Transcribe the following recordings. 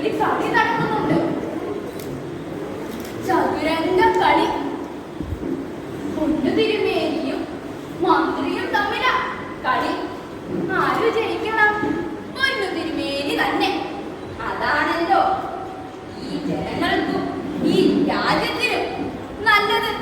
ഒരു കളി നടക്കുന്നുണ്ട്. ചതുരംഗ കളി. തിരുമേനിയും മന്ത്രിയും തമ്മിലാ കളി. ആര് ജയിക്കണം? പൊന്നു തിരുമേനി തന്നെ. അതാണല്ലോ ഈ ജനങ്ങൾക്കും ഈ രാജ്യത്തിനും നല്ലത്.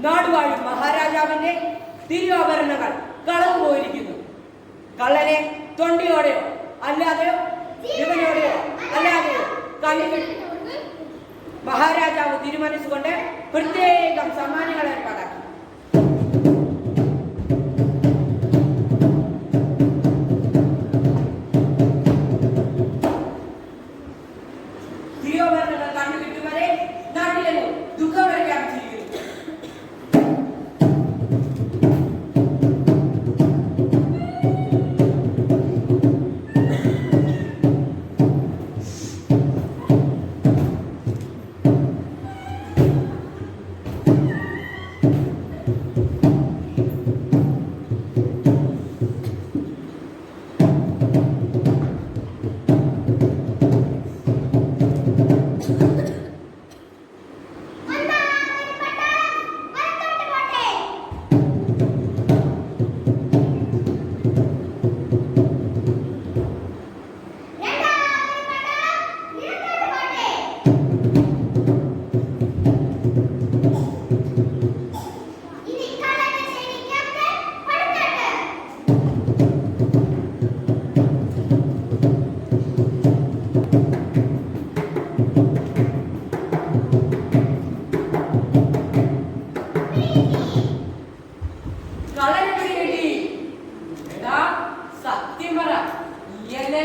നാടുവാഴി മഹാരാജാവിന്റെ തിരുവാഭരണങ്ങൾ കളഞ്ഞു പോയിരിക്കുന്നു. കള്ളനെ തൊണ്ടിയോടെയോ അല്ലാതെയോ ജീവനോടെയോ അല്ലാതെയോ കല്ലുകെട്ടി മഹാരാജാവ് തീരുമാനിച്ചുകൊണ്ട് പ്രത്യേകം സമ്മാനങ്ങൾ ഏർപ്പാടാക്കി. തിരുവാഭരണങ്ങൾ കണ്ടുകിട്ടുവരെ നാട്ടിലെങ്ങും ദുഃഖം പ്രഖ്യാപിച്ചിരിക്കുന്നു.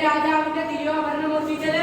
രാജാവിന്റെ തിരുവാഭരണം മോഷ്ടിച്ചത്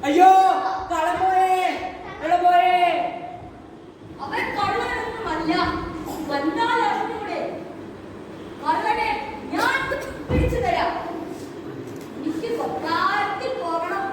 അയ്യോ കളപോയേ കളപോയേ അവൻ കള്ളനൊന്നുമല്ല. വന്നാൽ അറിഞ്ഞൂടെ? കള്ളനെ ഞാൻ പിടിച്ചു തരാം. എനിക്ക് കൊട്ടാരത്തിൽ പോകണം.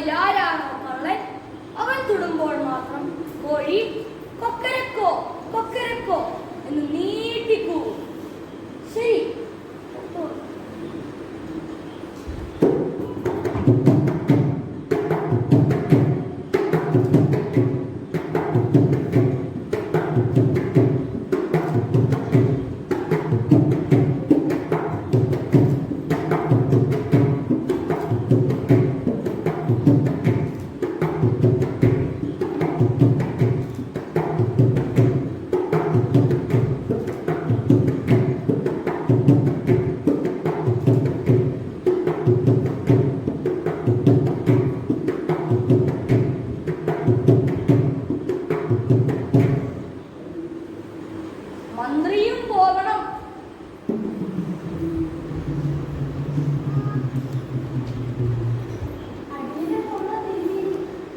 നമ്മളിൽ ആരാണോ കള്ളൻ അവൻ തൊടുമ്പോൾ മാത്രം കോഴി കൊക്കരക്കോ കൊക്കരക്കോ എന്ന് നീട്ടിക്കൂവും. ശരി. മന്ത്രിയും പോകണം.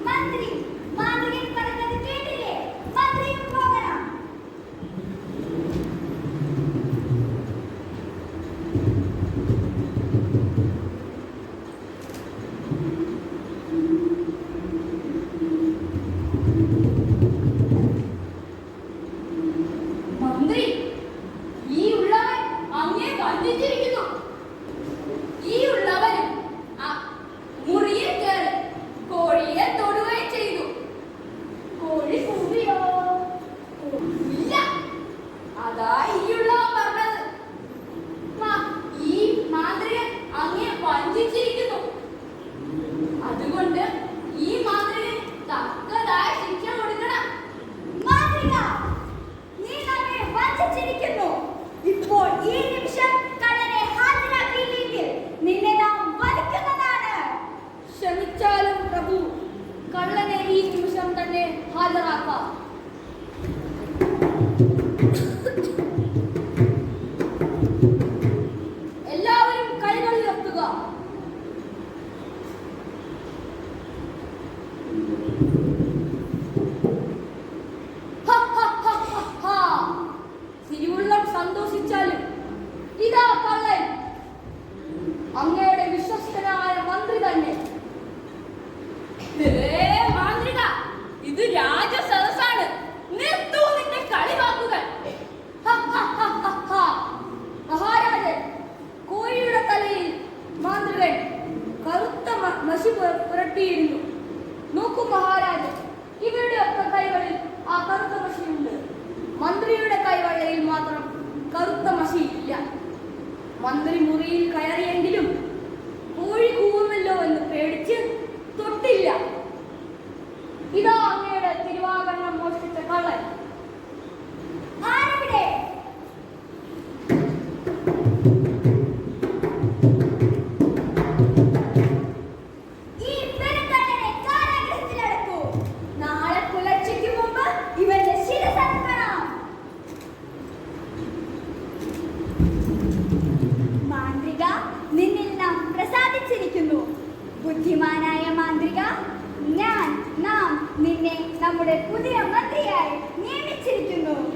മന്ത്രി മാന്ത്രികൻ പറഞ്ഞത് കേട്ടില്ലേ? മന്ത്രിയും പോകണം. മന്ത്രി, ഈ ഉള്ളവൻ അങ്ങേ കണ്ടിച്ചിരിക്കുന്നു. ഈ ഉള്ളവനും മുറിയിൽ കയറി കോഴിയെ തൊടുകയും ചെയ്തു. കോഴി കൂവിയോ? ഇല്ല. അതാ ഈ ഉള്ളവൻ പറഞ്ഞത്. ഈ മാന്ത്രികൻ അങ്ങേ വഞ്ചിച്ചിരിക്കുന്നു. അതുകൊണ്ട് ഈ മാന്ത്രികൻ തക്കതായ ശിക്ഷ കൊടുക്കണം. മാന്ത്രിക, നീ നമ്മെ വഞ്ചിച്ചിരിക്കുന്നു. ഇപ്പോൾ ഈ നിമിഷം കള്ളനെ ഹാജരാക്കിയില്ലെങ്കിൽ നിന്നെ നാം വധിക്കുന്നതാണ്. ക്ഷമിച്ചാലും പ്രഭു, കള്ളനെ ഈ നിമിഷം തന്നെ ഹാജരാക്കാം. എല്ലാവരും കൈകൾ ഉയർത്തുക. ഹ, ഹ, ഹ, ഹ, ഹ. തിരുവുള്ളം സന്തോഷിച്ചാലും ഇതാ കള്ളൻ, അങ്ങയുടെ വിശ്വസ്തനായ മന്ത്രി തന്നെ. മാന്ത്രിക, ഇത് രാജസദസ്സാണ്. നിർത്തൂ നിന്റെ കളിവാക്കുകൾ. മഹാരാജൻ, കോഴിയുടെ തലയിൽ മാന്ത്രികൻ കറുത്ത മഷി പുരട്ടിയിരുന്നു. നോക്കൂ മഹാരാജൻ, ഇവരുടെ ഒക്കെ കൈകളിൽ ആ കറുത്ത മഷിയുണ്ട്. മന്ത്രിയുടെ കൈവെള്ളയിൽ മാത്രം കറുത്ത മഷിയില്ല. മന്ത്രി മുറിയിൽ കയറിയെങ്കിലും കോഴി കൂവുമല്ലോ എന്ന് പേടിച്ച് തൊട്ടില്ല. ഇതാ അങ്ങയുടെ തിരുവാഭരണം മോഷ്ടിച്ച കള്ളൻ. ആരവിടെ? ഈ പെരുങ്കള്ളനെ കാരാഗൃഹത്തിലടക്കൂ. നാളെ പുലർച്ചയ്ക്ക് മുമ്പ് ഇവന്റെ ശിരസ്സറുക്കണം. മാന്ത്രിക, നിന്നിൽ നാം പ്രസാദിച്ചിരിക്കുന്നു. ബുദ്ധിമാനായ മാന്ത്രിക, നാം നിന്നെ നമ്മുടെ പുതിയ മന്ത്രിയായി നിയമിച്ചിരിക്കുന്നു.